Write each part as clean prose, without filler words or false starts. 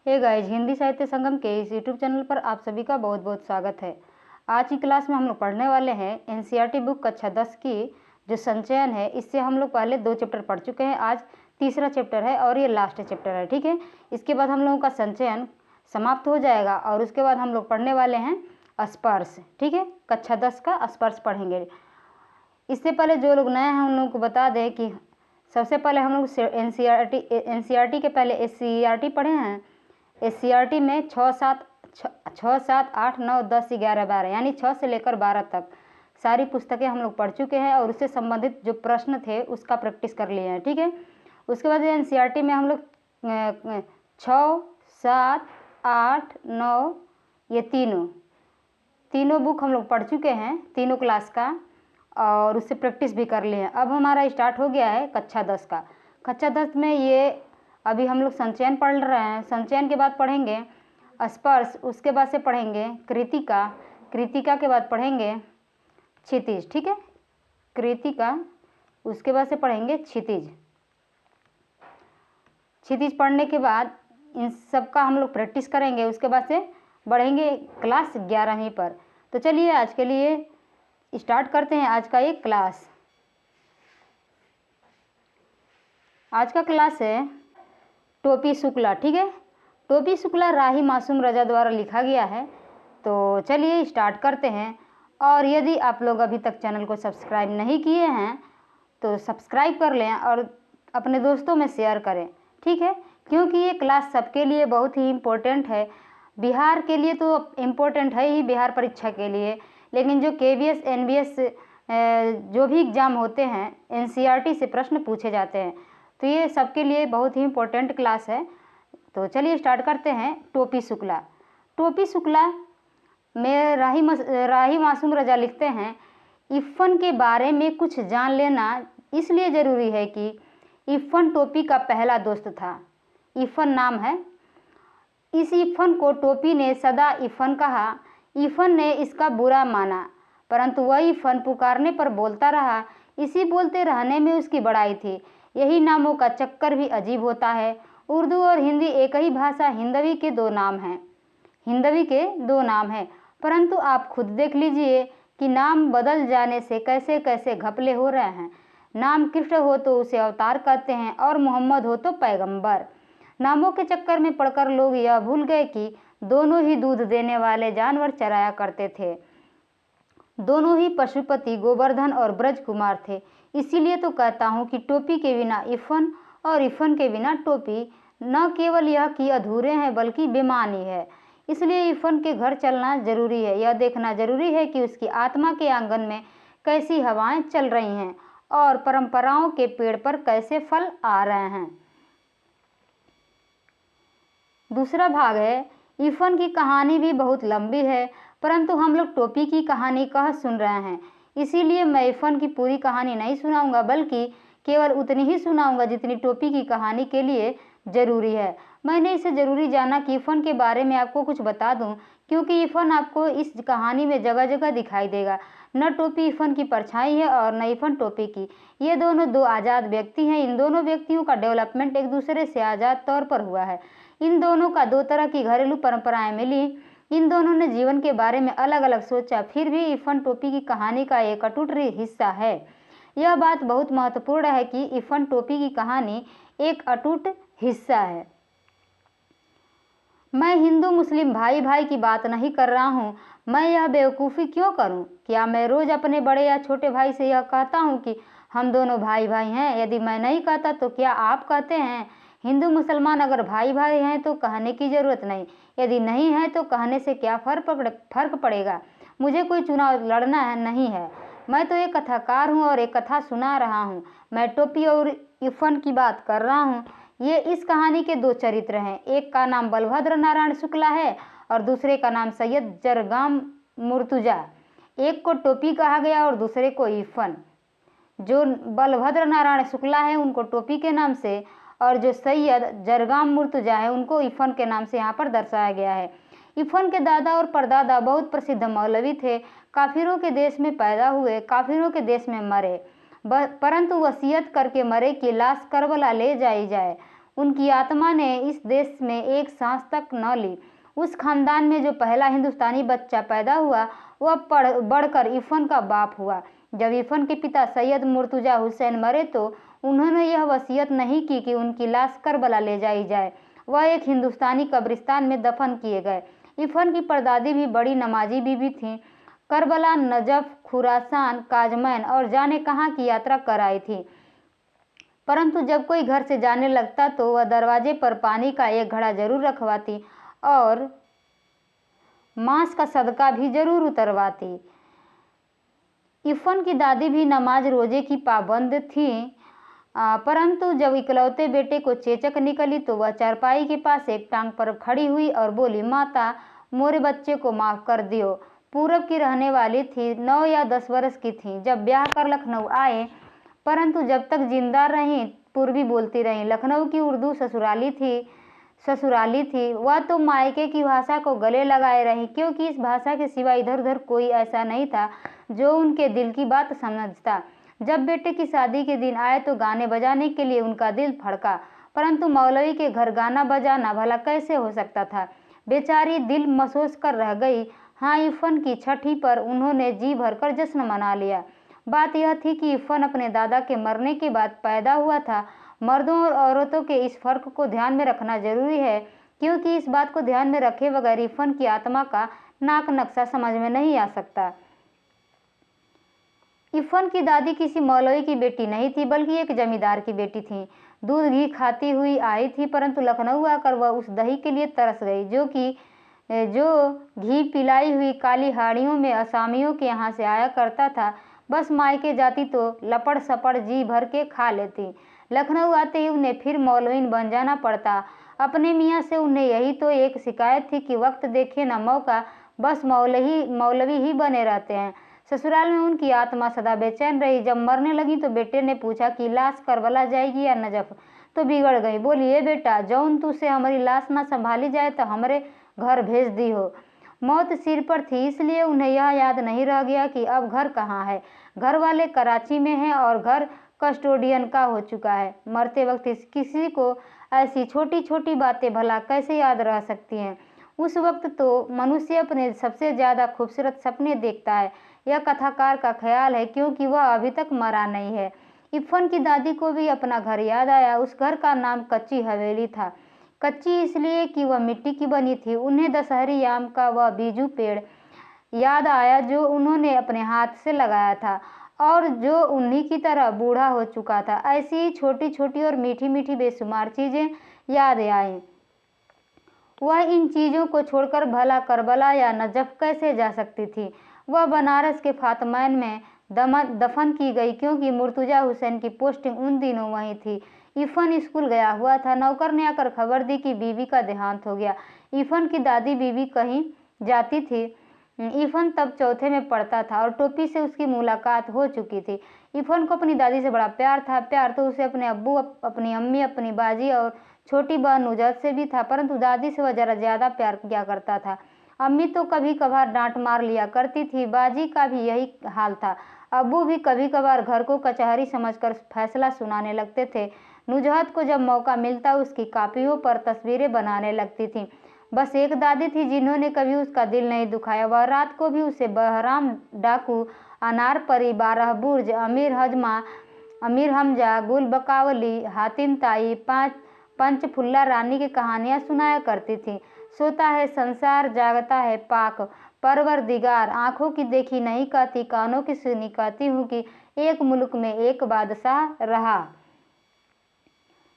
Hey guys, Hindi साहित्य संगम के इस यूट्यूब चैनल पर आप सभी का बहुत बहुत स्वागत है। आज की क्लास में हम लोग पढ़ने वाले हैं एनसीईआरटी बुक कक्षा 10 की जो संचयन है। इससे हम लोग पहले 2 चैप्टर पढ़ चुके हैं, आज तीसरा चैप्टर है और ये लास्ट चैप्टर है। ठीक है, इसके बाद हम लोगों का संचयन समाप्त हो जाएगा और उसके बाद हम लोग पढ़ने वाले हैं स्पर्श। ठीक है, कक्षा 10 का स्पर्श पढ़ेंगे। इससे पहले जो लोग नए हैं उन लोगों को बता दें कि सबसे पहले हम लोग एनसीईआरटी के पहले एससीईआरटी पढ़े हैं। एससीईआरटी में 6, 7, 8, 9, 10, 11, 12 यानी 6 से लेकर 12 तक सारी पुस्तकें हम लोग पढ़ चुके हैं और उससे संबंधित जो प्रश्न थे उसका प्रैक्टिस कर लिए हैं। ठीक है, उसके बाद एनसीईआरटी में हम लोग 6, 7, 8, 9 ये तीनों बुक हम लोग पढ़ चुके हैं, तीनों क्लास का, और उससे प्रैक्टिस भी कर लिए हैं। अब हमारा स्टार्ट हो गया है कक्षा 10 का। कक्षा 10 में ये अभी हम लोग संचयन पढ़ रहे हैं। संचयन के बाद पढ़ेंगे स्पर्श, उसके बाद से पढ़ेंगे कृतिका के बाद पढ़ेंगे क्षितिज। ठीक है, कृतिका, उसके बाद से पढ़ेंगे क्षितिज पढ़ने के बाद इन सब का हम लोग प्रैक्टिस करेंगे। उसके बाद से बढ़ेंगे क्लास 11वीं पर। तो चलिए आज के लिए स्टार्ट करते हैं आज का ये क्लास। आज का क्लास है टोपी शुक्ला। ठीक है, टोपी शुक्ला राही मासूम रजा द्वारा लिखा गया है। तो चलिए स्टार्ट करते हैं। और यदि आप लोग अभी तक चैनल को सब्सक्राइब नहीं किए हैं तो सब्सक्राइब कर लें और अपने दोस्तों में शेयर करें। ठीक है, क्योंकि ये क्लास सबके लिए बहुत ही इम्पोर्टेंट है। बिहार के लिए तो इम्पोर्टेंट है ही, बिहार परीक्षा के लिए, लेकिन जो केवीएस एनबीएस जो भी एग्ज़ाम होते हैं एनसीईआरटी से प्रश्न पूछे जाते हैं, तो ये सबके लिए बहुत ही इम्पोर्टेंट क्लास है। तो चलिए स्टार्ट करते हैं। टोपी शुक्ला में राही मासूम रजा लिखते हैं, इफ़न के बारे में कुछ जान लेना इसलिए ज़रूरी है कि इफ़न टोपी का पहला दोस्त था। इफ़न नाम है। इस इफ़न को टोपी ने सदा इफ़न कहा। इफ़न ने इसका बुरा माना, परंतु वह इफ़न पुकारने पर बोलता रहा। इसी बोलते रहने में उसकी बड़ाई थी। यही नामों का चक्कर भी अजीब होता है। उर्दू और हिंदी एक ही भाषा, हिंदवी के दो नाम हैं, परंतु आप खुद देख लीजिए कि नाम बदल जाने से कैसे कैसे घपले हो रहे हैं। नाम कृष्ण हो तो उसे अवतार कहते हैं और मोहम्मद हो तो पैगंबर। नामों के चक्कर में पड़कर लोग यह भूल गए कि दोनों ही दूध देने वाले जानवर चराया करते थे। दोनों ही पशुपति गोवर्धन और ब्रज कुमार थे। इसीलिए तो कहता हूँ कि टोपी के बिना इफ़न और इफ़न के बिना टोपी न केवल यह कि अधूरे हैं बल्कि बेमानी है। इसलिए इफ़न के घर चलना जरूरी है। यह देखना जरूरी है कि उसकी आत्मा के आंगन में कैसी हवाएं चल रही हैं और परंपराओं के पेड़ पर कैसे फल आ रहे हैं। दूसरा भाग है, इफ़न की कहानी भी बहुत लंबी है, परंतु हम लोग टोपी की कहानी कह सुन रहे हैं, इसीलिए मैं इफ़न की पूरी कहानी नहीं सुनाऊंगा, बल्कि केवल उतनी ही सुनाऊंगा जितनी टोपी की कहानी के लिए ज़रूरी है। मैंने इसे ज़रूरी जाना कि इफ़न के बारे में आपको कुछ बता दूं, क्योंकि इफ़न आपको इस कहानी में जगह जगह दिखाई देगा। न टोपी इफ़न की परछाई है और न इफ़न टोपी की। ये दोनों दो आज़ाद व्यक्ति हैं। इन दोनों व्यक्तियों का डेवलपमेंट एक दूसरे से आज़ाद तौर पर हुआ है। इन दोनों का 2 तरह की घरेलू परंपराएं मिली। इन दोनों ने जीवन के बारे में अलग अलग सोचा, फिर भी इफ़न टोपी की कहानी का एक अटूट हिस्सा है। यह बात बहुत महत्वपूर्ण है कि इफ़न टोपी की कहानी एक अटूट हिस्सा है। मैं हिंदू मुस्लिम भाई भाई की बात नहीं कर रहा हूँ। मैं यह बेवकूफ़ी क्यों करूँ? क्या मैं रोज़ अपने बड़े या छोटे भाई से यह कहता हूँ कि हम दोनों भाई भाई हैं? यदि मैं नहीं कहता तो क्या आप कहते हैं? हिंदू मुसलमान अगर भाई भाई हैं तो कहने की ज़रूरत नहीं, यदि नहीं है तो कहने से क्या फ़र्क पड़ेगा? मुझे कोई चुनाव लड़ना नहीं है। मैं तो एक कथाकार हूँ और एक कथा सुना रहा हूँ। मैं टोपी और इफ़न की बात कर रहा हूँ। ये इस कहानी के 2 चरित्र हैं। एक का नाम बलभद्र नारायण शुक्ला है और दूसरे का नाम सैयद जरगाम मुर्तुजा। एक को टोपी कहा गया और दूसरे को इफ़न। जो बलभद्र नारायण शुक्ला है उनको टोपी के नाम से, और जो सैयद जरगाम मुर्तुजा है उनको इफ़न के नाम से यहाँ पर दर्शाया गया है। इफ़न के दादा और परदादा बहुत प्रसिद्ध मौलवी थे। काफिरों के देश में पैदा हुए, काफिरों के देश में मरे, परंतु वसीयत करके मरे कि लाश करबला ले जाई जाए। उनकी आत्मा ने इस देश में एक सांस तक न ली। उस खानदान में जो पहला हिंदुस्तानी बच्चा पैदा हुआ वह बढ़कर इरफान का बाप हुआ। जब इरफान के पिता सैयद मुर्तजा हुसैन मरे तो उन्होंने यह वसीयत नहीं की कि उनकी लाश करबला ले जाई जाए। वह एक हिंदुस्तानी कब्रिस्तान में दफन किए गए। इरफान की परदादी भी बड़ी नमाजी बीबी थीं। करबला, नजफ, खुरासान, काजमैन और जाने कहाँ की यात्रा कर आई थी। परंतु जब कोई घर से जाने लगता तो वह दरवाजे पर पानी का एक घड़ा जरूर रखवाती और मांस का सदका भी जरूर उतरवाती। इरफान की दादी भी नमाज रोजे की पाबंद थी, परंतु जब इकलौते बेटे को चेचक निकली तो वह चारपाई के पास एक टांग पर खड़ी हुई और बोली, माता मोरे बच्चे को माफ कर दियो। पूरब की रहने वाली थी, 9 या 10 वर्ष की थी जब ब्याह कर लखनऊ आए, परंतु जब तक जिंदा रहीं पूर्वी बोलती रहीं। लखनऊ की उर्दू ससुराली थी। वह तो मायके की भाषा को गले लगाए रही, क्योंकि इस भाषा के सिवा इधर उधर कोई ऐसा नहीं था जो उनके दिल की बात समझता। जब बेटे की शादी के दिन आए तो गाने बजाने के लिए उनका दिल फड़का, परंतु मौलवी के घर गाना बजाना भला कैसे हो सकता था। बेचारी दिल मसोस कर रह गई। हाँ, इरफान की छठी पर उन्होंने जी भरकर जश्न मना लिया। बात यह थी कि इरफान अपने दादा के मरने के बाद पैदा हुआ था। मर्दों और औरतों के इस फर्क को ध्यान में रखना जरूरी है, क्योंकि इस बात को ध्यान में रखे बगैर इरफान की आत्मा का नाक नक्शा समझ में नहीं आ सकता। इरफान की दादी किसी मौलवी की बेटी नहीं थी, बल्कि एक जमींदार की बेटी थी। दूध घी खाती हुई आई थी, परंतु लखनऊ आकर वह उस दही के लिए तरस गई जो घी पिलाई हुई काली हाड़ियों में असामियों के यहाँ से आया करता था। बस मायके जाती तो लपड़ सपड़ जी भर के खा लेती। लखनऊ आते ही उन्हें फिर मौलवीन बन जाना पड़ता। अपने मियाँ से उन्हें यही तो एक शिकायत थी कि वक्त देखे न मौका, बस मौलवी ही बने रहते हैं। ससुराल में उनकी आत्मा सदा बेचैन रही। जब मरने लगी तो बेटे ने पूछा कि लाश करबला जाएगी या नजफ, तो बिगड़ गई। बोली, ए बेटा, जौन तू से हमारी लाश ना संभाली जाए तो हमारे घर भेज दी हो। मौत सिर पर थी, इसलिए उन्हें यह याद नहीं रह गया कि अब घर कहाँ है। घर वाले कराची में हैं और घर कस्टोडियन का हो चुका है। मरते वक्त किसी को ऐसी छोटी छोटी बातें भला कैसे याद रह सकती हैं। उस वक्त तो मनुष्य अपने सबसे ज़्यादा खूबसूरत सपने देखता है। यह कथाकार का ख्याल है, क्योंकि वह अभी तक मरा नहीं है। इरफान की दादी को भी अपना घर याद आया। उस घर का नाम कच्ची हवेली था। कच्ची इसलिए कि वह मिट्टी की बनी थी। उन्हें दशहरी आम का वह बीजू पेड़ याद आया जो उन्होंने अपने हाथ से लगाया था और जो उन्हीं की तरह बूढ़ा हो चुका था। ऐसी ही छोटी छोटी और मीठी मीठी बेशुमार चीज़ें याद आईं। वह इन चीज़ों को छोड़कर भला करबला या नजफ कैसे जा सकती थी। वह बनारस के फातमैन में दफन की गई, क्योंकि मुर्तजा हुसैन की पोस्टिंग उन दिनों वहीं थी। इरफान स्कूल गया हुआ था। नौकर ने आकर खबर दी कि बीवी का देहांत हो गया। इरफान की दादी बीवी कहीं जाती थी। इरफान तब चौथे में पढ़ता था और टोपी से उसकी मुलाकात हो चुकी थी। इरफान को अपनी दादी से बड़ा प्यार था। प्यार तो उसे अपने अब्बू, अपनी अम्मी, अपनी बाजी और छोटी बहन नुजत से भी था, परंतु दादी से वह जरा ज़्यादा प्यार किया करता था। अम्मी तो कभी कभार डांट मार लिया करती थी। बाजी का भी यही हाल था। अब्बू भी कभी कभार घर को कचहरी समझकर फैसला सुनाने लगते थे। नुजहत को जब मौका मिलता उसकी कापियों पर तस्वीरें बनाने लगती थी। बस एक दादी थी जिन्होंने कभी उसका दिल नहीं दुखाया। वह रात को भी उसे बहराम डाकू, अनार परी, 12 बुर्ज, अमीर हमजा, गुल बकावली, हातिम ताई, पंचफुल्ला रानी की कहानियाँ सुनाया करती थी। सोता है संसार, जागता है पाक, परवरदिगार, आंखों की देखी नहीं कहती, कानों की सुनी कहती हूँ कि एक मुल्क में एक बादशाह रहा।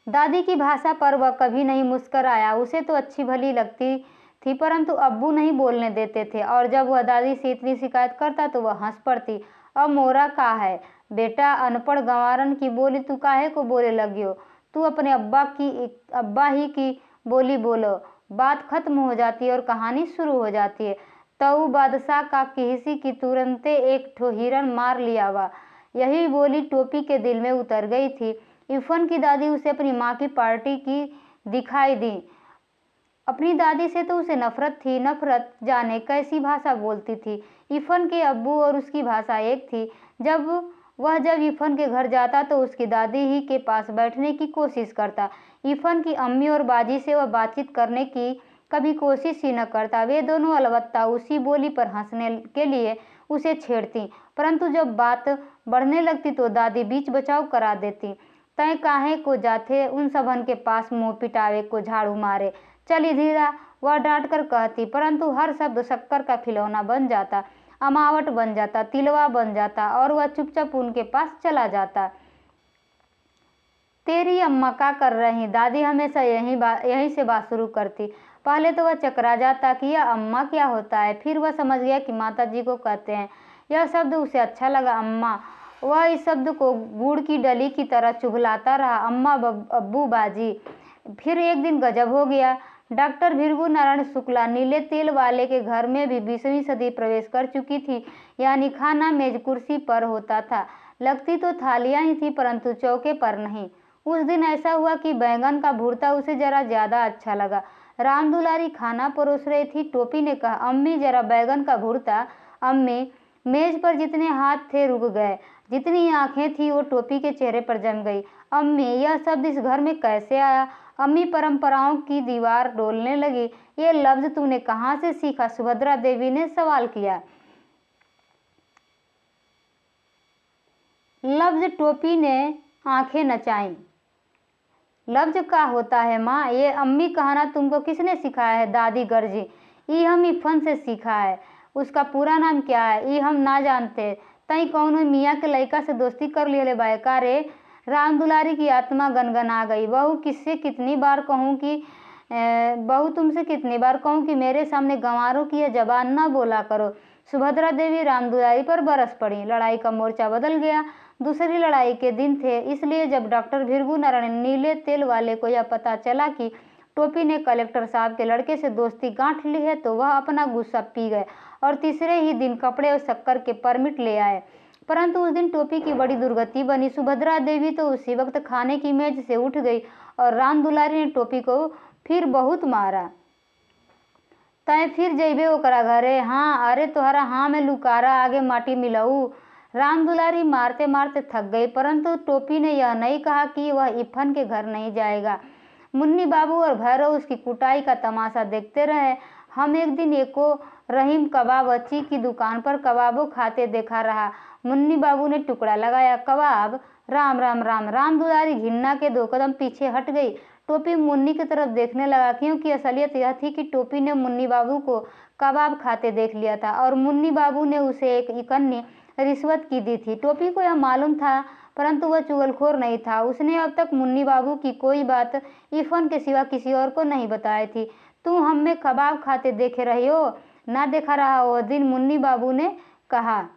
दादी की भाषा पर वह कभी नहीं मुस्कराया। उसे तो अच्छी भली लगती थी, परंतु अब्बू नहीं बोलने देते थे और जब वह दादी से इतनी शिकायत करता तो वह हंस पड़ती। अब मोरा का है बेटा, अनपढ़ गंवारन की बोली तू काहे को बोले लगी हो। तू अपने अब्बा ही की बोली बोलो। बात खत्म हो जाती है और कहानी शुरू हो जाती है। तऊ बादशाह का किसी की तुरंते एक ठो हिरन मार लिया वा। यही बोली टोपी के दिल में उतर गई थी। इरफान की दादी उसे अपनी माँ की पार्टी की दिखाई दी। अपनी दादी से तो उसे नफरत थी। नफरत जाने कैसी भाषा बोलती थी। इरफान के अब्बू और उसकी भाषा एक थी। जब इरफान के घर जाता तो उसकी दादी ही के पास बैठने की कोशिश करता। इरफान की अम्मी और बाजी से वह बातचीत करने की कभी कोशिश ही न करता। वे दोनों अलबत्ता उसी बोली पर हंसने के लिए उसे छेड़ती, परंतु जब बात बढ़ने लगती तो दादी बीच बचाव करा देती। तय काहे को जाते उन सबन के पास, मुंह पिटावे को झाड़ू मारे, चली धीरा, वह डांट कर कहती, परंतु हर शब्द शक्कर का खिलौना बन जाता, अमावट बन जाता, तिलवा बन जाता और वह चुपचाप उनके पास चला जाता। तेरी अम्मा क्या कर रही? दादी हमेशा यहीं से बात शुरू करती। पहले तो वह चकरा जाता कि यह अम्मा क्या होता है, फिर वह समझ गया कि माता जी को कहते हैं। यह शब्द उसे अच्छा लगा, अम्मा। वह इस शब्द को गुड़ की डली की तरह चुभलाता रहा, अम्मा, अब्बू, बाजी। फिर एक दिन गजब हो गया। डॉक्टर भृगु नारायण शुक्ला नीले तेल वाले के घर में भी 20वीं सदी प्रवेश कर चुकी थी, यानी खाना मेज कुर्सी पर होता था। लगती तो थालियां ही थी, परंतु चौके पर नहीं। उस दिन ऐसा हुआ कि बैंगन का भुर्ता उसे जरा ज्यादा अच्छा लगा। राम दुलारी खाना परोस रही थी। टोपी ने कहा, अम्मी जरा बैंगन का भुर्ता। अम्मी। मेज पर जितने हाथ थे रुक गए, जितनी आंखें थी वो टोपी के चेहरे पर जम गई। अम्मी, यह शब्द इस घर में कैसे आया? अम्मी परंपराओं की दीवार डोलने लगी। ये लफ्ज तुमने कहाँ से सीखा? सुभद्रा देवी ने सवाल किया। लफ्ज? टोपी ने आंखें नचाई। लफ्ज का होता है माँ? ये अम्मी कहना तुमको किसने सिखाया है? दादी गर्जी। ई हम इफन से सीखा है। उसका पूरा नाम क्या है? ई हम ना जानते। तई कौन मियाँ के लड़का से दोस्ती कर लिये बाय का रे? राम दुलारी की आत्मा गनगना गई। बहू तुमसे कितनी बार कहूँ कि मेरे सामने गंवारों की यह जबान न बोला करो। सुभद्रा देवी राम दुलारी पर बरस पड़ी। लड़ाई का मोर्चा बदल गया। दूसरी लड़ाई के दिन थे, इसलिए जब डॉक्टर भृगु नारायण नीले तेल वाले को यह पता चला कि टोपी ने कलेक्टर साहब के लड़के से दोस्ती गांठ ली है, तो वह अपना गुस्सा पी गए और तीसरे ही दिन कपड़े और शक्कर के परमिट ले आए। परंतु उस दिन टोपी की बड़ी दुर्गति बनी। सुभद्रा देवी तो उसी वक्त खाने की मेज से उठ गई और राम दुलारी ने टोपी को फिर बहुत मारा। तय फिर जइबे ओकरा घरे? हाँ। अरे तोहरा हाँ में लुकारा आगे माटी मिलाऊ। राम दुलारी मारते मारते थक गई, परंतु टोपी ने यह नहीं कहा कि वह इफन के घर नहीं जाएगा। मुन्नी बाबू और भैरव उसकी कुटाई का तमाशा देखते रहे। हम एक दिन एको रहीम कबाब अच्छी की दुकान पर कबाबों खाते देखा रहा। मुन्नी बाबू ने टुकड़ा लगाया। कबाब? राम राम राम। राम दुलारी घिन्ना के 2 कदम पीछे हट गई। टोपी मुन्नी की तरफ देखने लगा, क्योंकि असलियत यह थी कि टोपी ने मुन्नी बाबू को कबाब खाते देख लिया था और मुन्नी बाबू ने उसे एक इकन्नी रिश्वत की दी थी। टोपी को यह मालूम था, परंतु वह चुगलखोर नहीं था। उसने अब तक मुन्नी बाबू की कोई बात इरफान के सिवा किसी और को नहीं बताई थी। तुम हमें कबाब खाते देखे रही हो? ना देखा रहा हो दिन, मुन्नी बाबू ने कहा।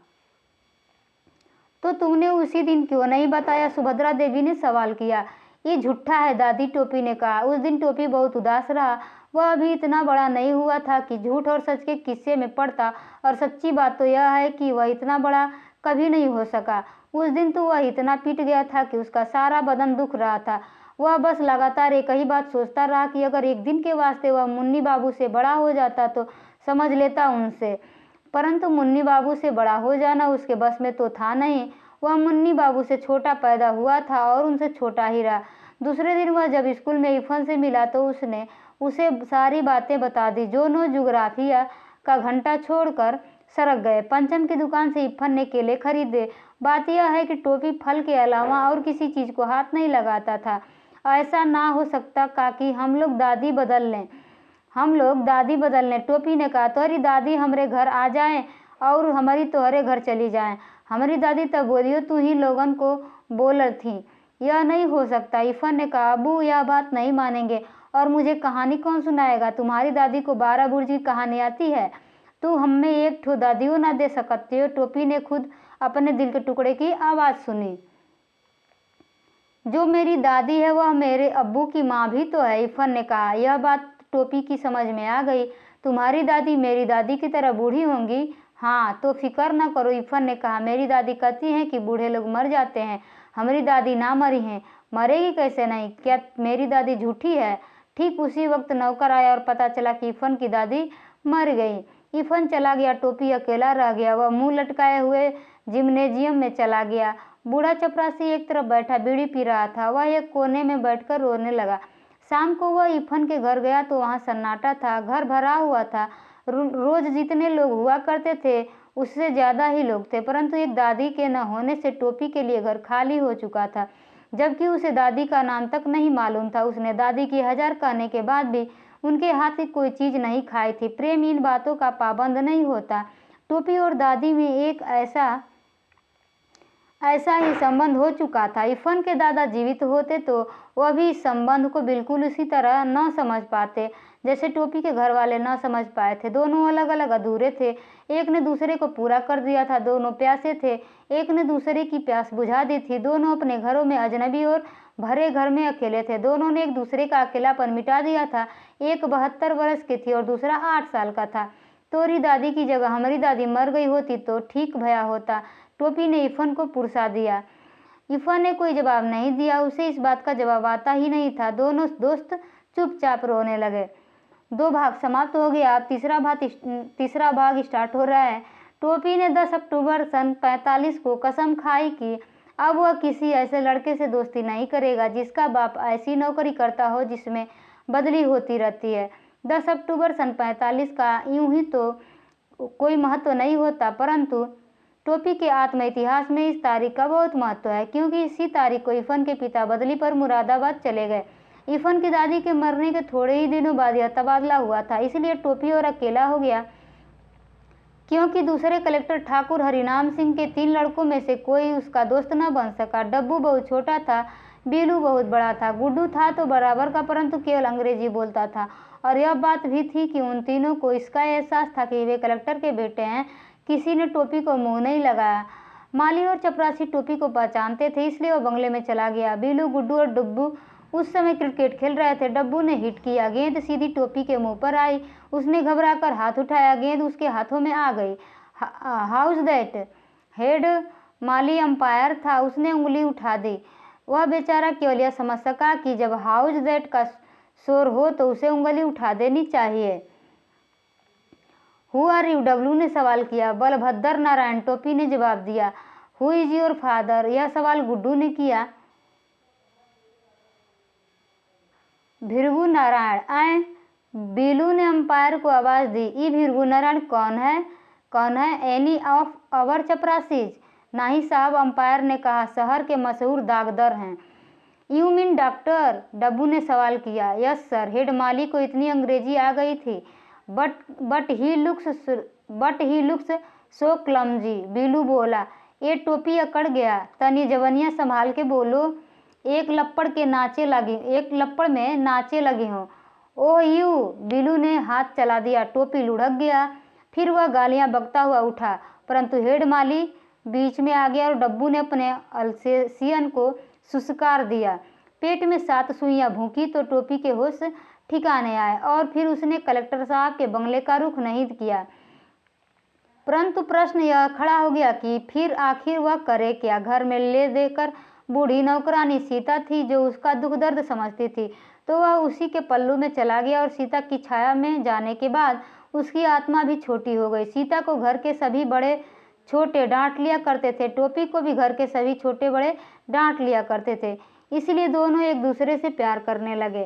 तो तुमने उसी दिन क्यों नहीं बताया? सुभद्रा देवी ने सवाल किया। ये झूठा है दादी, टोपी ने कहा। उस दिन टोपी बहुत उदास रहा। वह अभी इतना बड़ा नहीं हुआ था कि झूठ और सच के किस्से में पड़ता, और सच्ची बात तो यह है कि वह इतना बड़ा कभी नहीं हो सका। उस दिन तो वह इतना पीट गया था कि उसका सारा बदन दुख रहा था। वह बस लगातार एक ही बात सोचता रहा कि अगर एक दिन के वास्ते वह मुन्नी बाबू से बड़ा हो जाता तो समझ लेता उनसे, परंतु मुन्नी बाबू से बड़ा हो जाना उसके बस में तो था नहीं। वह मुन्नी बाबू से छोटा पैदा हुआ था और उनसे छोटा ही रहा। दूसरे दिन वह जब स्कूल में इरफान से मिला तो उसने उसे सारी बातें बता दी। दोनों ज्योग्राफिया का घंटा छोड़कर सड़क गए। पंचम की दुकान से इरफान ने केले खरीदे। बात यह है कि टोपी फल के अलावा और किसी चीज को हाथ नहीं लगाता था। ऐसा ना हो सकता काकी, हम लोग दादी बदल लें। टोपी ने कहा, तोहरी दादी हमरे घर आ जाए और हमारी तोहरे घर चली जाए। हमारी दादी तब बोलियो तू ही लोगन को बोल थी। यह नहीं हो सकता। इरफान ने कहा, अबू यह बात नहीं मानेंगे। और मुझे कहानी कौन सुनाएगा? तुम्हारी दादी को 12 बुर्ज की कहानी आती है? तू हमें एक ठो दादियों ना दे सकती हो? टोपी ने खुद अपने दिल के टुकड़े की आवाज सुनी। जो मेरी दादी है वह मेरे अब्बू की माँ भी तो है, इरफान ने कहा। यह बात टोपी की समझ में आ गई। तुम्हारी दादी मेरी दादी की तरह बूढ़ी होंगी? हाँ, तो फिक्र न करो, इरफान ने कहा। मेरी दादी कहती हैं कि बूढ़े लोग मर जाते हैं। हमारी दादी ना मरी हैं। मरेगी कैसे नहीं? क्या मेरी दादी झूठी है? ठीक उसी वक्त नौकर आया और पता चला कि इरफान की दादी मर गई। इरफान चला गया। टोपी अकेला रह गया। वह मुंह लटकाए हुए जिम्नेजियम में चला गया। बूढ़ा चपरासी एक तरफ बैठा बीड़ी पी रहा था। वह एक कोने में बैठकर रोने लगा। शाम को वह इफन के घर गया तो वहाँ सन्नाटा था। घर भरा हुआ था। रोज जितने लोग हुआ करते थे उससे ज़्यादा ही लोग थे, परंतु एक दादी के न होने से टोपी के लिए घर खाली हो चुका था, जबकि उसे दादी का नाम तक नहीं मालूम था। उसने दादी की 1000 कहने के बाद भी उनके हाथ की कोई चीज़ नहीं खाई थी। प्रेम इन बातों का पाबंद नहीं होता। टोपी और दादी में एक ऐसा ही संबंध हो चुका था। इफन के दादा जीवित होते तो वह भी इस संबंध को बिल्कुल उसी तरह न समझ पाते जैसे टोपी के घर वाले न समझ पाए थे। दोनों अलग अलग अधूरे थे। एक ने दूसरे को पूरा कर दिया था। दोनों प्यासे थे। एक ने दूसरे की प्यास बुझा दी थी। दोनों अपने घरों में अजनबी और भरे घर में अकेले थे। दोनों ने एक दूसरे का अकेलापन मिटा दिया था। एक 72 वर्ष की थी और दूसरा 8 साल का था। तोरी दादी की जगह हमारी दादी मर गई होती तो ठीक भया होता। टोपी ने इफन को पुरसा दिया। इफन ने कोई जवाब नहीं दिया। उसे इस बात का जवाब आता ही नहीं था। दोनों दोस्त चुपचाप रोने लगे। 2 भाग समाप्त हो गया। अब तीसरा भाग स्टार्ट हो रहा है। टोपी ने 10 अक्टूबर सन 45 को कसम खाई कि अब वह किसी ऐसे लड़के से दोस्ती नहीं करेगा जिसका बाप ऐसी नौकरी करता हो जिसमें बदली होती रहती है। 10 अक्टूबर सन 45 का यूं ही तो कोई महत्व नहीं होता, परंतु टोपी के आत्म इतिहास में इस तारीख का बहुत महत्व है, क्योंकि इसी तारीख को इफन के पिता बदली पर मुरादाबाद चले गए। इफन की दादी के मरने के थोड़े ही दिनों बाद यह तबादला हुआ था, इसलिए टोपी और अकेला हो गया, क्योंकि दूसरे कलेक्टर ठाकुर हरिनाम सिंह के 3 लड़कों में से कोई उसका दोस्त न बन सका। डब्बू बहुत छोटा था, बीलू बहुत बड़ा था, गुड्डू था तो बराबर का, परंतु केवल अंग्रेजी बोलता था। और यह बात भी थी कि उन तीनों को इसका एहसास था कि वे कलेक्टर के बेटे हैं। किसी ने टोपी को मुंह नहीं लगाया। माली और चपरासी टोपी को पहचानते थे, इसलिए वह बंगले में चला गया। बीलू, गुड्डू और डब्बू उस समय क्रिकेट खेल रहे थे। डब्बू ने हिट किया। गेंद सीधी टोपी के मुंह पर आई। उसने घबराकर हाथ उठाया। गेंद उसके हाथों में आ गई। House that? Head Mali umpire था। उसने उंगली उठा दी। वह बेचारा केवल यह समझ सका कि जब हाउस दैट का शोर हो तो उसे उंगली उठा देनी चाहिए। Who are you? डब्लू ने सवाल किया। बलभद्र नारायण, टोपी ने जवाब दिया। Who is your father? यह सवाल गुड्डू ने किया। भृगु नारायण। आए? बीलू ने अंपायर को आवाज दी। ई भृगु नारायण कौन है? कौन है? Any of our chaprasis? नहीं साहब, अंपायर ने कहा, शहर के मशहूर दागदर हैं। You mean doctor? डब्बू ने सवाल किया। Yes sir. हेड माली को इतनी अंग्रेजी आ गई थी। But he looks so clumsy, Bilu बोला। ये टोपी अकड़ गया। तनी जवनिया संभाल के बोलो। एक लपड़ में नाचे लगी हो। Oh you! बीलू ने हाथ चला दिया। टोपी लुढ़क गया। फिर वह गालियां बकता हुआ उठा, परंतु हेड माली बीच में आ गया और डब्बू ने अपने अल्सेशियन को सुस्कार दिया। पेट में 7 सुइयां भूंकी तो टोपी के होश ठिकाने आए और फिर उसने कलेक्टर साहब के बंगले का रुख नहीं किया। परंतु प्रश्न यह खड़ा हो गया कि फिर आखिर वह करे क्या? घर में ले देकर बूढ़ी नौकरानी सीता थी जो उसका दुख दर्द समझती थी, तो वह उसी के पल्लू में चला गया और सीता की छाया में जाने के बाद उसकी आत्मा भी छोटी हो गई। सीता को घर के सभी बड़े छोटे डांट लिया करते थे। टोपी को भी घर के सभी छोटे बड़े डांट लिया करते थे। इसलिए दोनों एक दूसरे से प्यार करने लगे।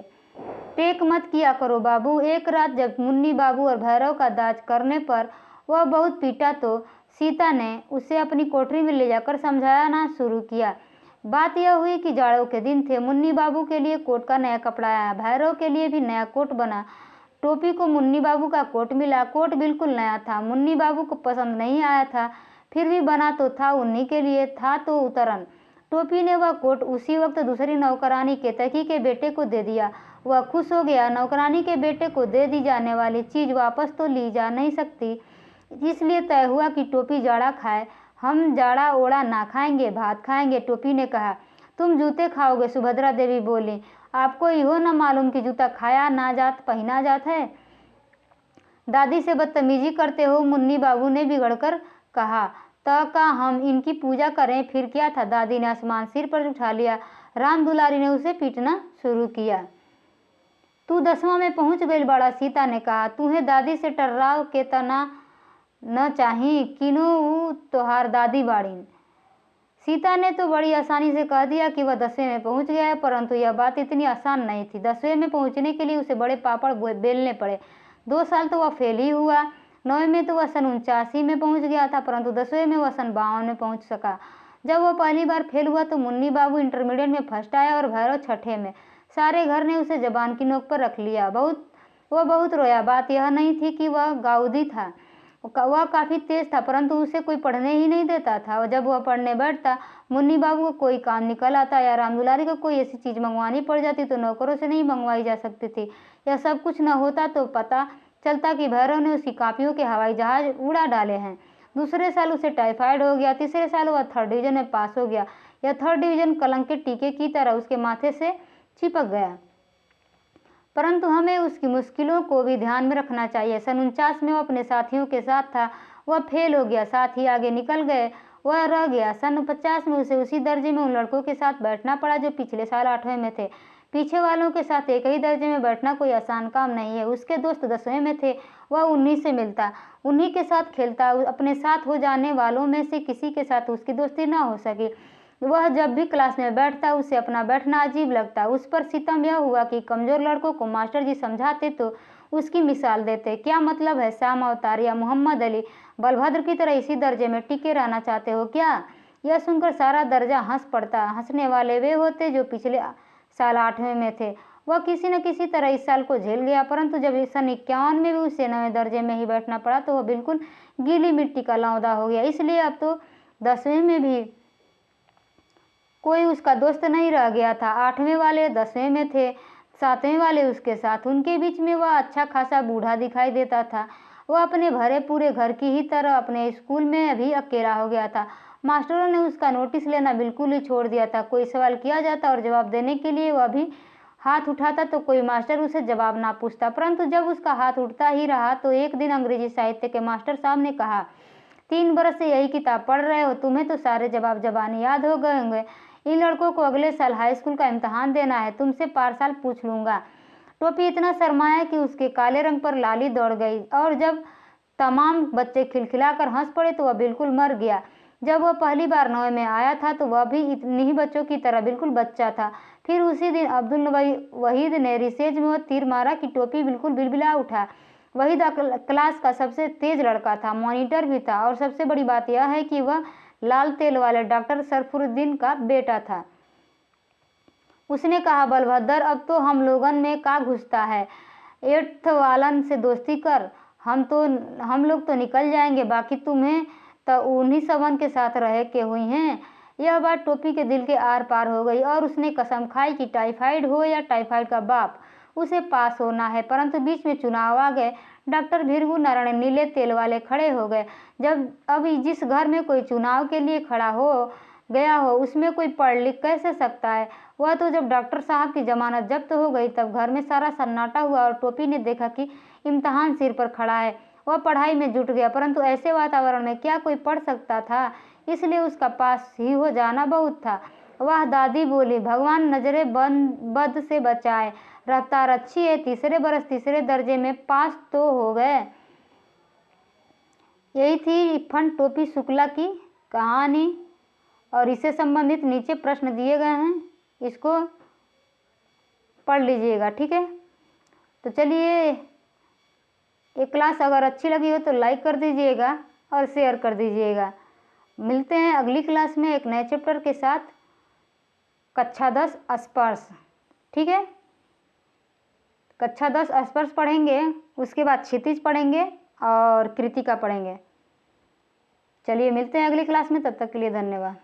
टेक मत किया करो बाबू। एक रात जब मुन्नी बाबू और भैरव का दाज करने पर वह बहुत पीटा तो सीता ने उसे अपनी कोठरी में ले जाकर समझाना शुरू किया। बात यह हुई कि जाड़ों के दिन थे। मुन्नी बाबू के लिए कोट का नया कपड़ा आया। भैरव के लिए भी नया कोट बना। टोपी को मुन्नी बाबू का कोट मिला। कोट बिल्कुल नया था। मुन्नी बाबू को पसंद नहीं आया था, फिर भी बना तो था, उन्हीं के लिए था तो उतरन। टोपी ने वह कोट उसी वक्त दूसरी नौकरानी केतकी के बेटे को दे दिया। वह खुश हो गया। नौकरानी के बेटे को दे दी जाने वाली चीज़ वापस तो ली जा नहीं सकती, इसलिए तय हुआ कि टोपी जाड़ा खाए। हम जाड़ा ओड़ा ना खाएंगे, भात खाएंगे, टोपी ने कहा। तुम जूते खाओगे, सुभद्रा देवी बोली। आपको इहो न मालूम कि जूता खाया ना जात पहना जात है। दादी से बदतमीजी करते हो, मुन्नी बाबू ने बिगड़कर कहा। तो का हम इनकी पूजा करें, फिर क्या था? दादी ने आसमान सिर पर उठा लिया। राम दुलारी ने उसे पीटना शुरू किया। तू 10वां में पहुंच गई बड़ा, सीता ने कहा। तुम्हें दादी से टर्राव के तना न चाही, किनो ऊ तोहार दादी बाड़ीन। सीता ने तो बड़ी आसानी से कह दिया कि वह 10वें में पहुंच गया है, परंतु यह बात इतनी आसान नहीं थी। 10वें में पहुंचने के लिए उसे बड़े पापड़ बेलने पड़े। 2 साल तो वह फेल ही हुआ। 9वें में तो वह सन 89 में पहुंच गया था, परंतु 10वें में वह सन 52 में पहुंच सका। जब वह पहली बार फेल हुआ तो मुन्नी बाबू इंटरमीडिएट में फर्स्ट आया और भैरव छठे में। सारे घर ने उसे जबान की नोक पर रख लिया। वह बहुत रोया। बात यह नहीं थी कि वह गाउदी था, वह काफ़ी तेज था, परंतु उसे कोई पढ़ने ही नहीं देता था। जब वह पढ़ने बैठता, मुन्नी बाबू को कोई काम निकल आता या रामदुलारी को कोई ऐसी चीज़ मंगवानी पड़ जाती तो नौकरों से नहीं मंगवाई जा सकती थी। यह सब कुछ न होता तो पता चलता कि भैरव ने उसकी कॉपियों के हवाई जहाज उड़ा डाले हैं। दूसरे साल उसे टाइफाइड हो गया। तीसरे साल वह 3rd डिवीजन में पास हो गया। यह 3rd डिवीजन कलंक के टीके की तरह उसके माथे से चिपक गया। परंतु हमें उसकी मुश्किलों को भी ध्यान में रखना चाहिए। सन 49 में वह अपने साथियों के साथ था। वह फेल हो गया, साथी आगे निकल गए, वह रह गया। सन 50 में उसे उसी दर्जे में उन लड़कों के साथ बैठना पड़ा जो पिछले साल 8वें में थे। पीछे वालों के साथ एक ही दर्जे में बैठना कोई आसान काम नहीं है। उसके दोस्त 10वें में थे, वह उन्हीं से मिलता, उन्हीं के साथ खेलता। अपने साथ हो जाने वालों में से किसी के साथ उसकी दोस्ती न हो सकी। वह जब भी क्लास में बैठता उसे अपना बैठना अजीब लगता। उस पर सितम यह हुआ कि कमज़ोर लड़कों को मास्टर जी समझाते तो उसकी मिसाल देते। क्या मतलब है, श्याम अवतार या मोहम्मद अली बलभद्र की तरह इसी दर्जे में टिके रहना चाहते हो क्या? यह सुनकर सारा दर्जा हंस पड़ता। हंसने वाले वे होते जो पिछले साल 8वें में थे। वह किसी न किसी तरह इस साल को झेल गया, परंतु जब सन 51 में भी उसे 9वें दर्जे में ही बैठना पड़ा तो वह बिल्कुल गीली मिट्टी का लौंदा हो गया। इसलिए अब तो 10वें में भी कोई उसका दोस्त नहीं रह गया था। 8वें वाले 10वें में थे, 7वें वाले उसके साथ। उनके बीच में वह अच्छा खासा बूढ़ा दिखाई देता था। वह अपने भरे पूरे घर की ही तरह अपने स्कूल में भी अकेला हो गया था। मास्टरों ने उसका नोटिस लेना बिल्कुल ही छोड़ दिया था। कोई सवाल किया जाता और जवाब देने के लिए वह भी हाथ उठाता तो कोई मास्टर उसे जवाब ना पूछता। परंतु जब उसका हाथ उठता ही रहा तो एक दिन अंग्रेजी साहित्य के मास्टर साहब ने कहा, 3 बरस से यही किताब पढ़ रहे हो, तुम्हें तो सारे जवाब जबानी याद हो गए होंगे। इन लड़कों को अगले साल हाई स्कूल का इम्तहान देना है, तुमसे पार-साल पूछ लूँगा। टोपी इतना शर्माया कि उसके काले रंग पर लाली दौड़ गई और जब तमाम बच्चे खिलखिलाकर हंस पड़े तो वह बिल्कुल मर गया। जब वह पहली बार 9वें में आया था तो वह भी इन्हीं ही बच्चों की तरह बिल्कुल बच्चा था। फिर उसी दिन अब्दुल वहीद ने रिसेज में वह तीर मारा कि टोपी बिल्कुल बिलबिला उठा। वहीद क्लास का सबसे तेज लड़का था, मॉनिटर भी था, और सबसे बड़ी बात यह है कि वह लाल तेल वाले डॉक्टर सरफुरुद्दीन का बेटा था। उसने कहा, बलभद्र, अब तो हम लोगन में का घुसता है, 8th वालन से दोस्ती कर, हम लोग तो निकल जाएंगे, बाकी तुम्हें तो उन्हीं सबन के साथ रह के हुई हैं। यह बात टोपी के दिल के आर पार हो गई और उसने कसम खाई कि टाइफाइड हो या टाइफाइड का बाप, उसे पास होना है। परंतु बीच में चुनाव आ गए। डॉक्टर भीरगु नारायण नीले तेल वाले खड़े हो गए। जब अब जिस घर में कोई चुनाव के लिए खड़ा हो गया हो उसमें कोई पढ़ लिख कैसे सकता है? वह तो जब डॉक्टर साहब की जमानत जब्त हो गई तब घर में सारा सन्नाटा हुआ और टोपी ने देखा कि इम्तहान सिर पर खड़ा है। वह पढ़ाई में जुट गया, परंतु ऐसे वातावरण में क्या कोई पढ़ सकता था? इसलिए उसका पास ही हो जाना बहुत था। वह दादी बोली, भगवान नजरें बद से बचाए, रफ्तार अच्छी है। तीसरे बरस 3रे दर्जे में पास तो हो गए। यही थी फन टोपी शुक्ला की कहानी और इससे संबंधित नीचे प्रश्न दिए गए हैं, इसको पढ़ लीजिएगा, ठीक है? तो चलिए, ये क्लास अगर अच्छी लगी हो तो लाइक कर दीजिएगा और शेयर कर दीजिएगा। मिलते हैं अगली क्लास में एक नए चैप्टर के साथ, कक्षा 10 स्पर्श, ठीक है? कक्षा 10 स्पर्श पढ़ेंगे, उसके बाद क्षितिज पढ़ेंगे और कृतिका पढ़ेंगे। चलिए मिलते हैं अगली क्लास में, तब तक के लिए धन्यवाद।